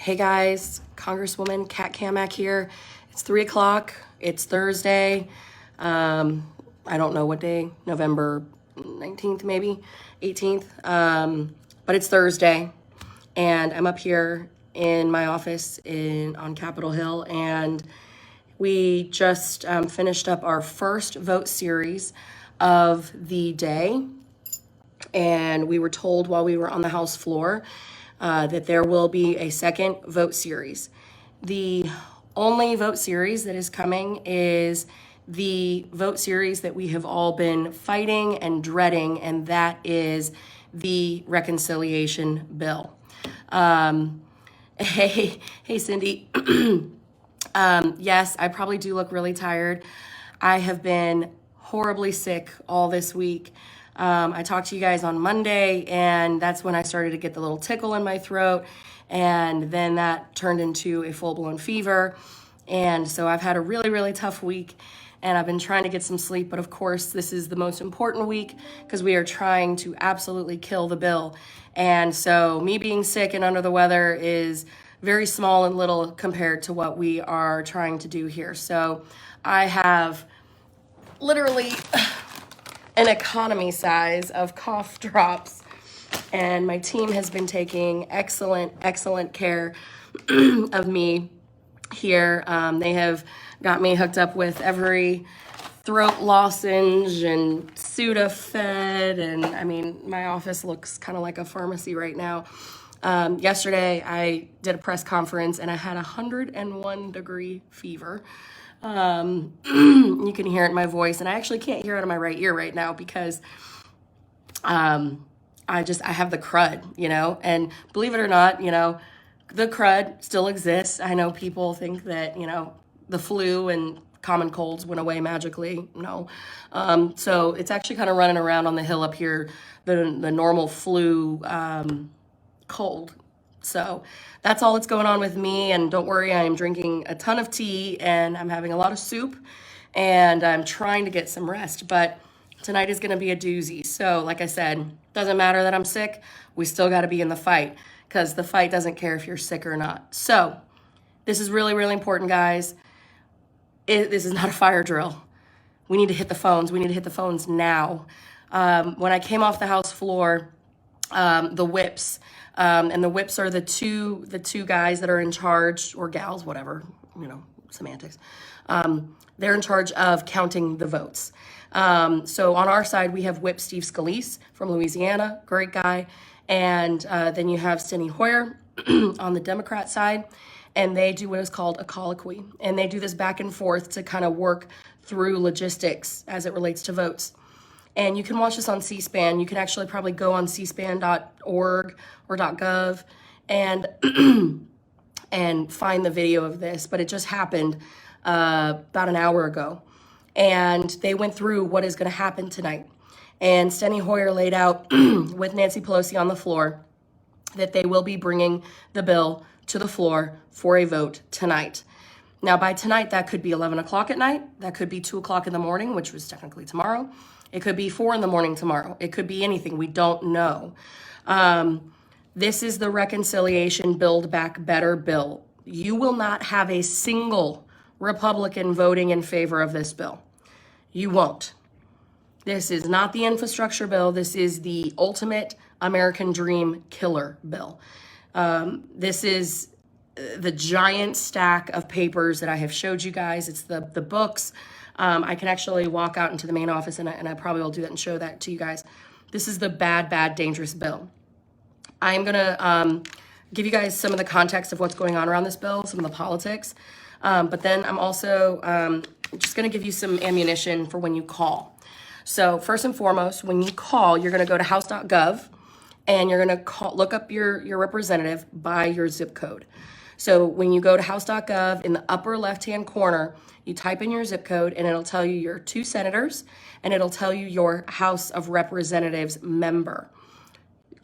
Hey guys, Congresswoman Kat Kamak here. It's 3 o'clock. It's Thursday. I don't know what day, November 19th, maybe 18th. But it's Thursday, and I'm up here in my office on Capitol Hill, and we just finished up our first vote series of the day. And we were told while we were on the House floor that there will be a second vote series. The only vote series that is coming is the vote series that we have all been fighting and dreading, and that is the reconciliation bill. Hey, Cindy. Yes, I probably do look really tired. I have been horribly sick all this week. I talked to you guys on Monday, and that's when I started to get the little tickle in my throat, and then that turned into a full-blown fever. And so I've had a really, really tough week, and I've been trying to get some sleep, but of course this is the most important week because we are trying to absolutely kill the bill. And so me being sick and under the weather is very small and little compared to what we are trying to do here. So I have literally an economy size of cough drops, and my team has been taking excellent care of me here. They have got me hooked up with every throat lozenge and Sudafed, and I mean, my office looks kind of like a pharmacy right now. Yesterday I did a press conference and I had 101-degree fever. You can hear it in my voice, and I actually can't hear it in my right ear right now because I have the crud, and believe it or not, the crud still exists. I know people think that, the flu and common colds went away magically. No. So it's actually kind of running around on the hill up here, the normal flu cold. So that's all that's going on with me. And don't worry, I am drinking a ton of tea and I'm having a lot of soup and I'm trying to get some rest. But tonight is going to be a doozy. So like I said, doesn't matter that I'm sick. We still got to be in the fight because the fight doesn't care if you're sick or not. So this is really, really important, guys. This is not a fire drill. We need to hit the phones. We need to hit the phones now. When I came off the House floor, the whips, and the whips are the two guys that are in charge, or gals, whatever, semantics. They're in charge of counting the votes. So on our side, we have Whip Steve Scalise from Louisiana, great guy. And then you have Steny Hoyer on the Democrat side, and they do what is called a colloquy. And they do this back and forth to kind of work through logistics as it relates to votes. And you can watch this on C-SPAN. You can actually probably go on cspan.org or .gov and find the video of this. But it just happened about an hour ago. And they went through what is going to happen tonight. And Steny Hoyer laid out with Nancy Pelosi on the floor that they will be bringing the bill to the floor for a vote tonight. Now, by tonight, that could be 11 o'clock at night. That could be 2 o'clock in the morning, which was technically tomorrow. It could be 4 in the morning tomorrow. It could be anything. We don't know. This is the Reconciliation Build Back Better bill. You will not have a single Republican voting in favor of this bill. You won't. This is not the infrastructure bill. This is the ultimate American dream killer bill. This is the giant stack of papers that I have showed you guys. It's the books. I can actually walk out into the main office and I probably will do that and show that to you guys. This is the bad, dangerous bill. I'm going to give you guys some of the context of what's going on around this bill, some of the politics. But then I'm also just going to give you some ammunition for when you call. So first and foremost, when you call, you're going to go to house.gov and you're going to look up your representative by your zip code. So when you go to house.gov, in the upper left-hand corner, you type in your zip code and it'll tell you your 2 senators and it'll tell you your House of Representatives member.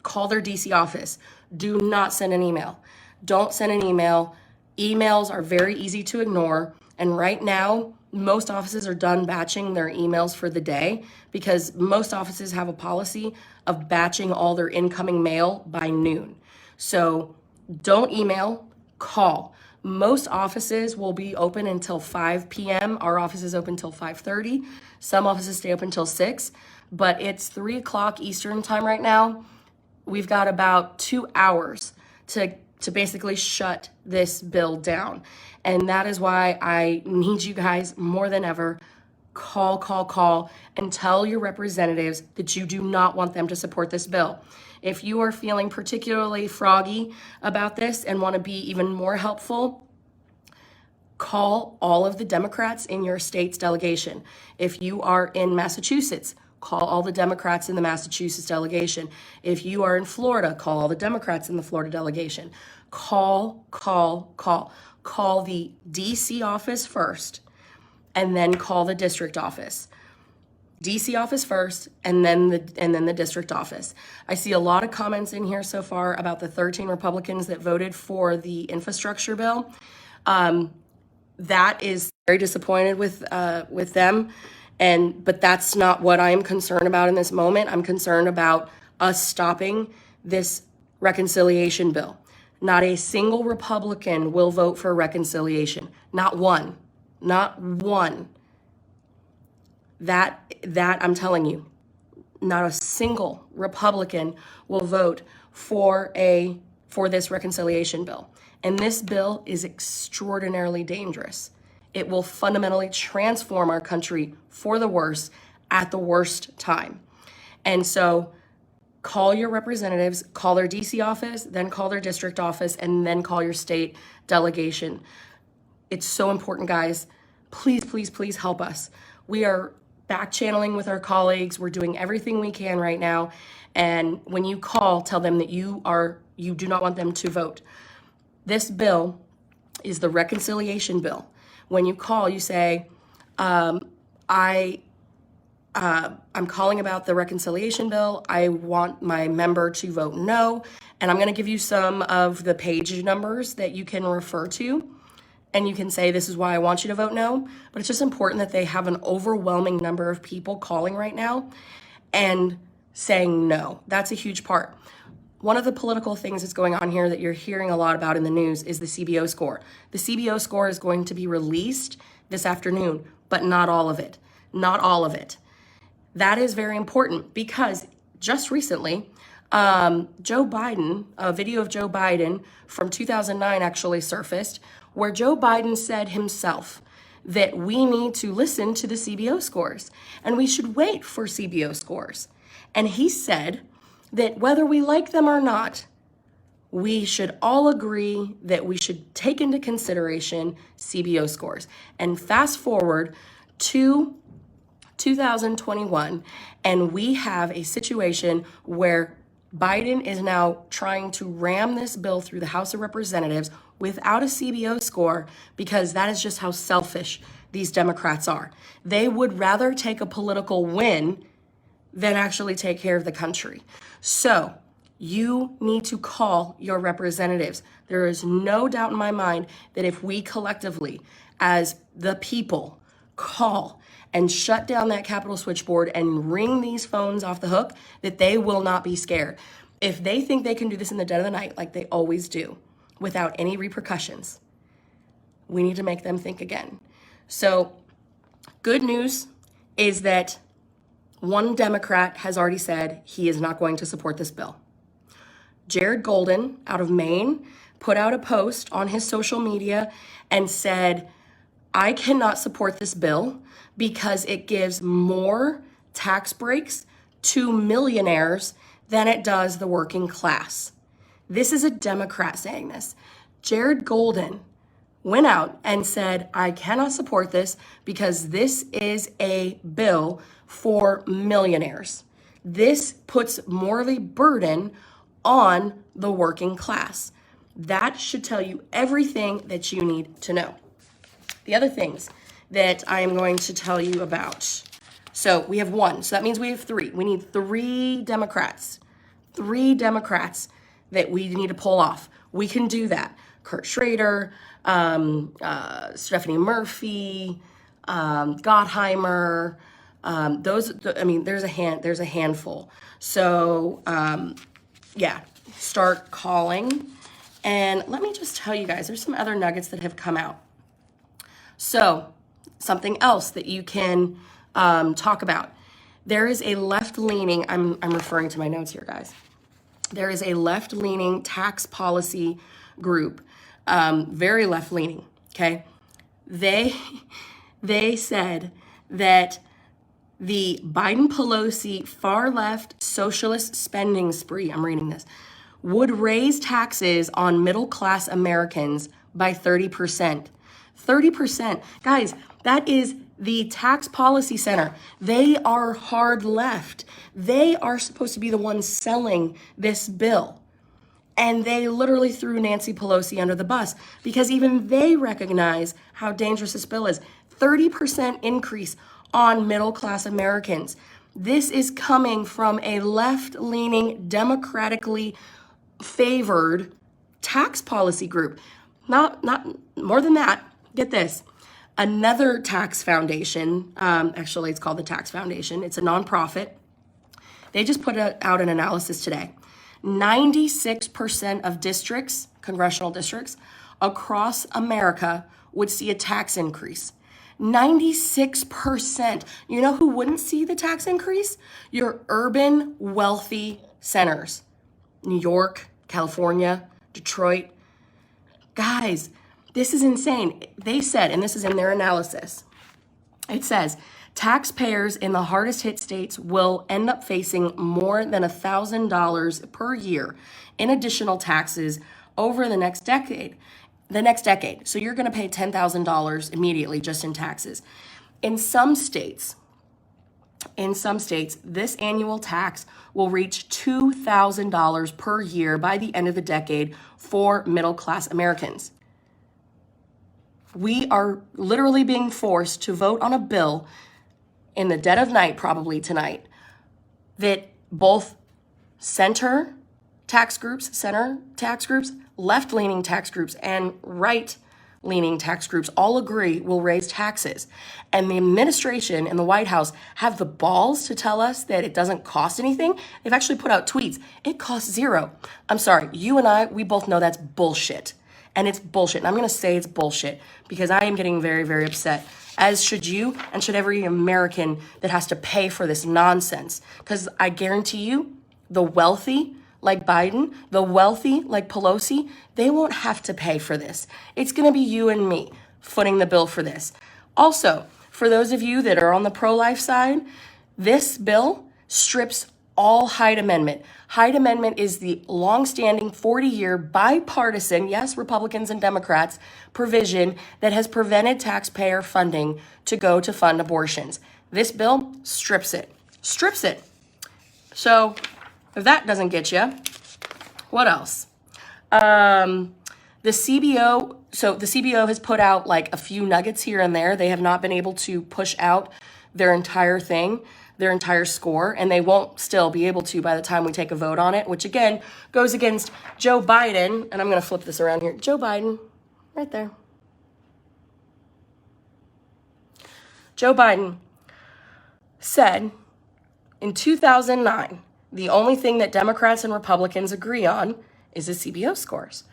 Call their DC office. Do not send an email. Don't send an email. Emails are very easy to ignore. And right now, most offices are done batching their emails for the day because most offices have a policy of batching all their incoming mail by noon. So don't email. call. Most offices will be open until 5 p.m. Our office is open until 5:30. Some offices stay open until 6, but it's 3 o'clock Eastern time right now. We've got about 2 hours to basically shut this bill down. And that is why I need you guys more than ever. Call, and tell your representatives that you do not want them to support this bill. If you are feeling particularly froggy about this and want to be even more helpful, call all of the Democrats in your state's delegation. If you are in Massachusetts, call all the Democrats in the Massachusetts delegation. If you are in Florida, call all the Democrats in the Florida delegation. Call the DC office first, and then call the district office. DC office first, and then the district office. I see a lot of comments in here so far about the 13 Republicans that voted for the infrastructure bill. That is very disappointed with them, but that's not what I'm concerned about in this moment. I'm concerned about us stopping this reconciliation bill. Not a single Republican will vote for reconciliation. Not one. Not one. That I'm telling you, not a single Republican will vote for this reconciliation bill. And this bill is extraordinarily dangerous. It will fundamentally transform our country for the worse at the worst time. And so call your representatives, call their DC office, then call their district office, and then call your state delegation. It's so important, guys. Please, please, please help us. We are back channeling with our colleagues. We're doing everything we can right now. And when you call, tell them that you do not want them to vote. This bill is the reconciliation bill. When you call, you say, I'm calling about the reconciliation bill. I want my member to vote no. And I'm going to give you some of the page numbers that you can refer to. And you can say, this is why I want you to vote no. But it's just important that they have an overwhelming number of people calling right now and saying no. That's a huge part. One of the political things that's going on here that you're hearing a lot about in the news is the CBO score. The CBO score is going to be released this afternoon, but not all of it. Not all of it. That is very important because just recently, Joe Biden, a video of Joe Biden from 2009 actually surfaced, where Joe Biden said himself that we need to listen to the CBO scores and we should wait for CBO scores. And he said that whether we like them or not, we should all agree that we should take into consideration CBO scores. And fast forward to 2021, and we have a situation where Biden is now trying to ram this bill through the House of Representatives without a CBO score because that is just how selfish these Democrats are. They would rather take a political win than actually take care of the country. So you need to call your representatives. There is no doubt in my mind that if we collectively, as the people, call and shut down that Capitol switchboard and ring these phones off the hook, that they will not be scared. If they think they can do this in the dead of the night, like they always do, without any repercussions, we need to make them think again. So good news is that one Democrat has already said he is not going to support this bill. Jared Golden out of Maine put out a post on his social media and said, I cannot support this bill because it gives more tax breaks to millionaires than it does the working class. This is a Democrat saying this. Jared Golden went out and said, I cannot support this because this is a bill for millionaires. This puts more of a burden on the working class. That should tell you everything that you need to know. The other things that I am going to tell you about. So we have one, so that means we have three. We need three Democrats that we need to pull off. We can do that. Kurt Schrader, Stephanie Murphy, Gottheimer, there's a handful. So, start calling And let me just tell you guys, there's some other nuggets that have come out. So something else that you can talk about. There is a left-leaning, I'm referring to my notes here, guys. There is a left-leaning tax policy group, very left-leaning, okay? They said that the Biden-Pelosi far-left socialist spending spree, I'm reading this, would raise taxes on middle-class Americans by 30%. 30%. Guys, that is the Tax Policy Center. They are hard left. They are supposed to be the ones selling this bill. And they literally threw Nancy Pelosi under the bus because even they recognize how dangerous this bill is. 30% increase on middle-class Americans. This is coming from a left-leaning, democratically favored tax policy group. Not more than that. Get this. Another tax foundation, actually it's called the Tax Foundation. It's a nonprofit. They just put out an analysis today. 96% of districts, congressional districts, across America would see a tax increase. 96%. You know who wouldn't see the tax increase? Your urban, wealthy centers. New York, California, Detroit. Guys, this is insane. They said, and this is in their analysis, it says, taxpayers in the hardest hit states will end up facing more than $1,000 per year in additional taxes over the next decade. So you're going to pay $10,000 immediately just in taxes. In some states, this annual tax will reach $2,000 per year by the end of the decade for middle-class Americans. We are literally being forced to vote on a bill in the dead of night, probably tonight, that both center tax groups, left-leaning tax groups, and right-leaning tax groups all agree will raise taxes. And the administration and the White House have the balls to tell us that it doesn't cost anything. They've actually put out tweets. It costs zero. I'm sorry, you and I, we both know that's bullshit. And it's bullshit. And I'm going to say it's bullshit because I am getting very, very upset, as should you and should every American that has to pay for this nonsense. Because I guarantee you, the wealthy like Biden, the wealthy like Pelosi, they won't have to pay for this. It's going to be you and me footing the bill for this. Also, for those of you that are on the pro-life side, this bill strips all Hyde Amendment. Hyde Amendment is the longstanding 40-year bipartisan, yes, Republicans and Democrats, provision that has prevented taxpayer funding to go to fund abortions. This bill strips it. So if that doesn't get you, what else? The CBO, so the CBO has put out like a few nuggets here and there. They have not been able to push out their entire thing, their entire score, and they won't still be able to by the time we take a vote on it, which again goes against Joe Biden. And I'm going to flip this around here. Joe Biden, right there. Joe Biden said in 2009, the only thing that Democrats and Republicans agree on is the CBO scores.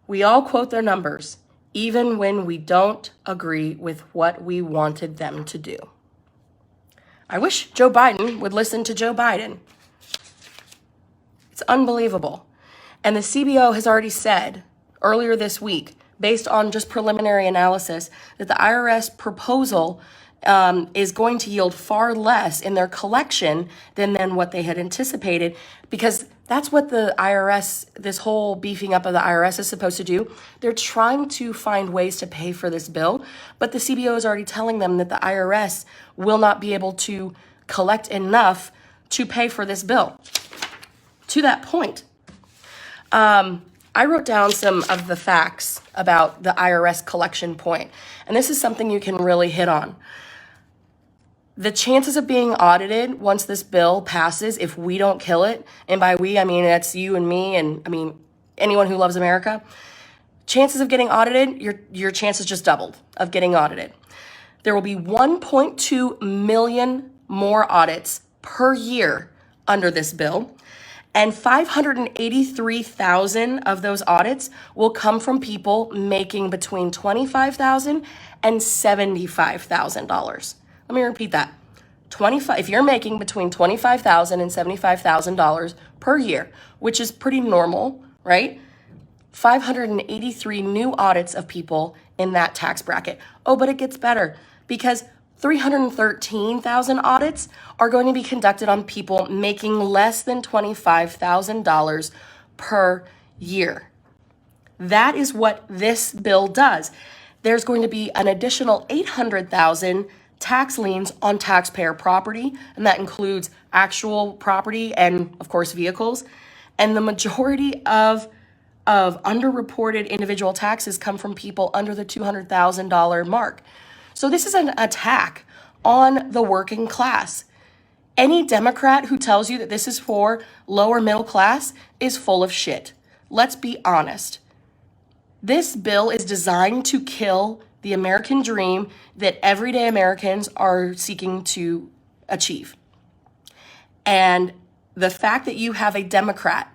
We all quote their numbers, even when we don't agree with what we wanted them to do. I wish Joe Biden would listen to Joe Biden. It's unbelievable. And the CBO has already said earlier this week, based on just preliminary analysis, that the IRS proposal is going to yield far less in their collection than what they had anticipated, because that's what the IRS, this whole beefing up of the IRS is supposed to do. They're trying to find ways to pay for this bill, but the CBO is already telling them that the IRS will not be able to collect enough to pay for this bill. To that point, I wrote down some of the facts about the IRS collection point, and this is something you can really hit on. The chances of being audited once this bill passes, if we don't kill it, and by we, I mean that's you and me, and I mean anyone who loves America, chances of getting audited, your chances just doubled of getting audited. There will be 1.2 million more audits per year under this bill, And 583,000 of those audits will come from people making between $25,000 and $75,000. Let me repeat that. If you're making between $25,000 and $75,000 per year, which is pretty normal, right? 583 new audits of people in that tax bracket. Oh, but it gets better because 313,000 audits are going to be conducted on people making less than $25,000 per year. That is what this bill does. There's going to be an additional 800,000 tax liens on taxpayer property, and that includes actual property and, of course, vehicles. And the majority of underreported individual taxes come from people under the $200,000 mark. So this is an attack on the working class. Any Democrat who tells you that this is for lower middle class is full of shit. Let's be honest. This bill is designed to kill the American dream that everyday Americans are seeking to achieve. And the fact that you have a Democrat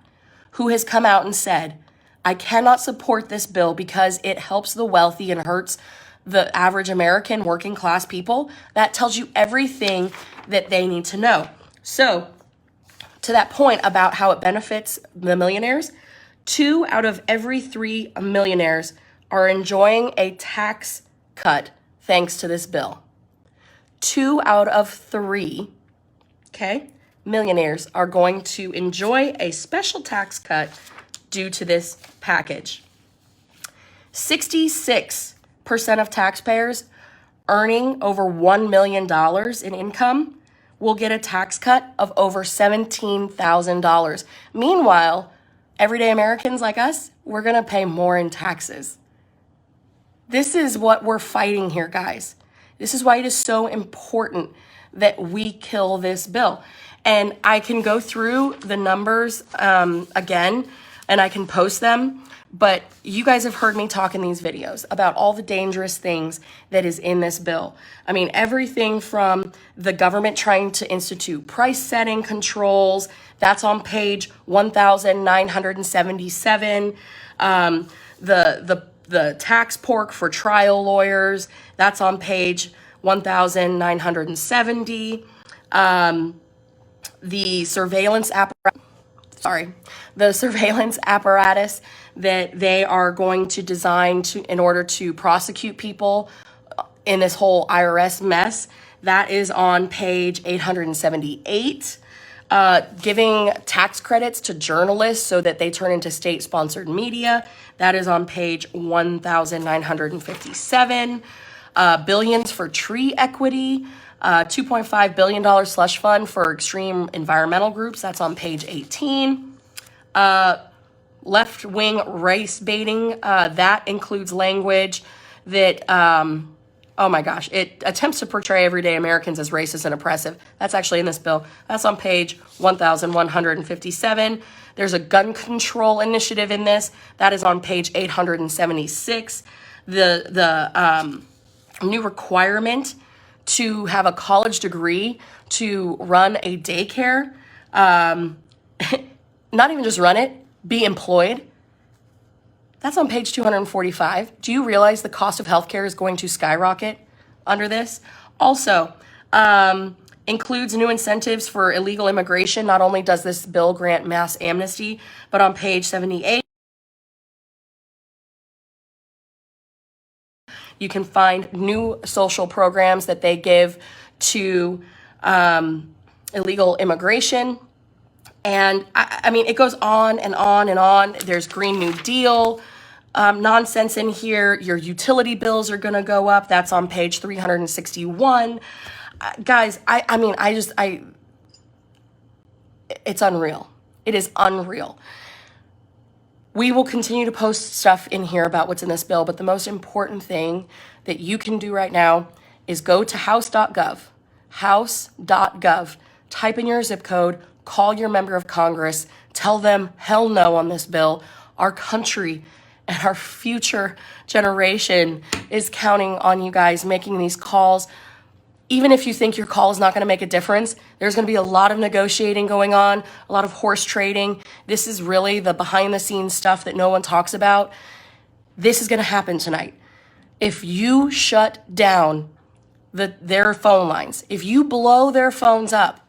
who has come out and said, I cannot support this bill because it helps the wealthy and hurts the average American working class people, that tells you everything that they need to know. So, to that point about how it benefits the millionaires, 2 out of every 3 millionaires are enjoying a tax cut thanks to this bill. 2 out of 3, okay, millionaires are going to enjoy a special tax cut due to this package. 66% of taxpayers earning over $1 million in income will get a tax cut of over $17,000. Meanwhile, everyday Americans like us, we're going to pay more in taxes. This is what we're fighting here, guys. This is why it is so important that we kill this bill. And I can go through the numbers again, and I can post them. But you guys have heard me talk in these videos about all the dangerous things that is in this bill. I mean, everything from the government trying to institute price setting controls, that's on page 1,977. The tax pork for trial lawyers, that's on page 1,970. The surveillance apparatus that they are going to design in order to prosecute people in this whole IRS mess, that is on page 878. Giving tax credits to journalists so that they turn into state-sponsored media, that is on page 1,957. Billions for tree equity, $2.5 billion slush fund for extreme environmental groups, that's on page 18. Left-wing race baiting, that includes language that, oh my gosh, it attempts to portray everyday Americans as racist and oppressive. That's actually in this bill. That's on page 1,157. There's a gun control initiative in this. That is on page 876. The new requirement to have a college degree to run a daycare, not even just run it, be employed. That's on page 245. Do you realize the cost of healthcare is going to skyrocket under this? Also, includes new incentives for illegal immigration. Not only does this bill grant mass amnesty, but on page 78, you can find new social programs that they give to illegal immigration. And I mean, it goes on and on and on. There's Green New Deal nonsense in here. Your utility bills are going to go up. That's on page 361. Guys, it's unreal. It is unreal. We will continue to post stuff in here about what's in this bill, but the most important thing that you can do right now is go to house.gov, type in your zip code, call your member of Congress, tell them hell no on this bill. Our country and our future generation is counting on you guys making these calls. even if you think your call is not going to make a difference, there's going to be a lot of negotiating going on, a lot of horse trading. This is really the behind the scenes stuff that no one talks about. This is going to happen tonight. If you shut down their phone lines, if you blow their phones up,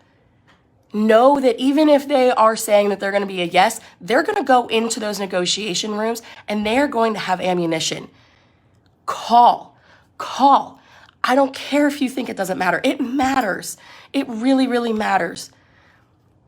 know that even if they are saying that they're going to be a yes, they're going to go into those negotiation rooms and they're going to have ammunition. Call. I don't care if you think it doesn't matter. It matters. It really, really matters.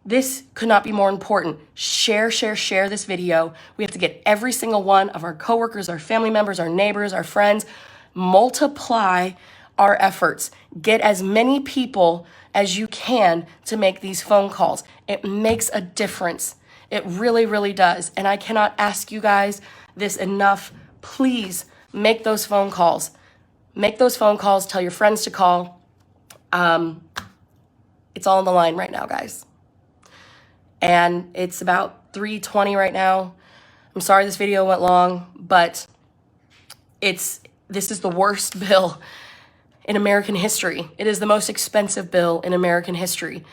This could not be more important. Share this video. We have to get every single one of our coworkers, our family members, our neighbors, our friends, multiply our efforts. Get as many people as you can to make these phone calls. It makes a difference. It really, really does. And I cannot ask you guys this enough. Please make those phone calls. Make those phone calls. Tell your friends to call. It's all on the line right now, guys. And it's about 3:20 right now. I'm sorry this video went long, but this is the worst bill in American history. It is the most expensive bill in American history.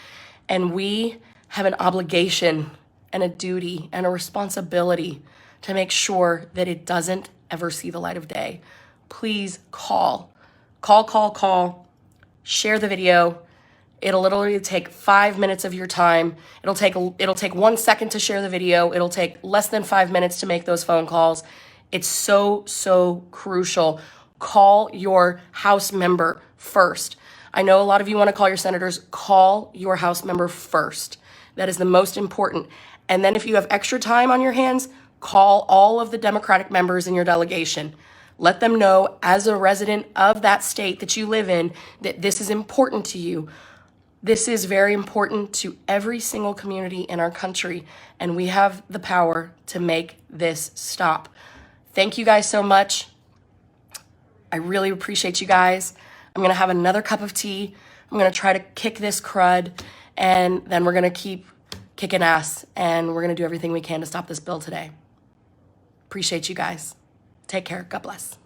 And we have an obligation and a duty and a responsibility to make sure that it doesn't ever see the light of day. Please call. Share the video. It'll literally take 5 minutes of your time. It'll take 1 second to share the video. It'll take less than 5 minutes to make those phone calls. It's so crucial. Call your House member first. I know a lot of you want to call your senators. Call your House member first. That is the most important. And then if you have extra time on your hands, call all of the Democratic members in your delegation. Let them know, as a resident of that state that you live in, that this is important to you. This is very important to every single community in our country, and we have the power to make this stop. Thank you guys so much. I really appreciate you guys. I'm going to have another cup of tea. I'm going to try to kick this crud, and then we're going to keep kicking ass, and we're going to do everything we can to stop this bill today. Appreciate you guys. Take care. God bless.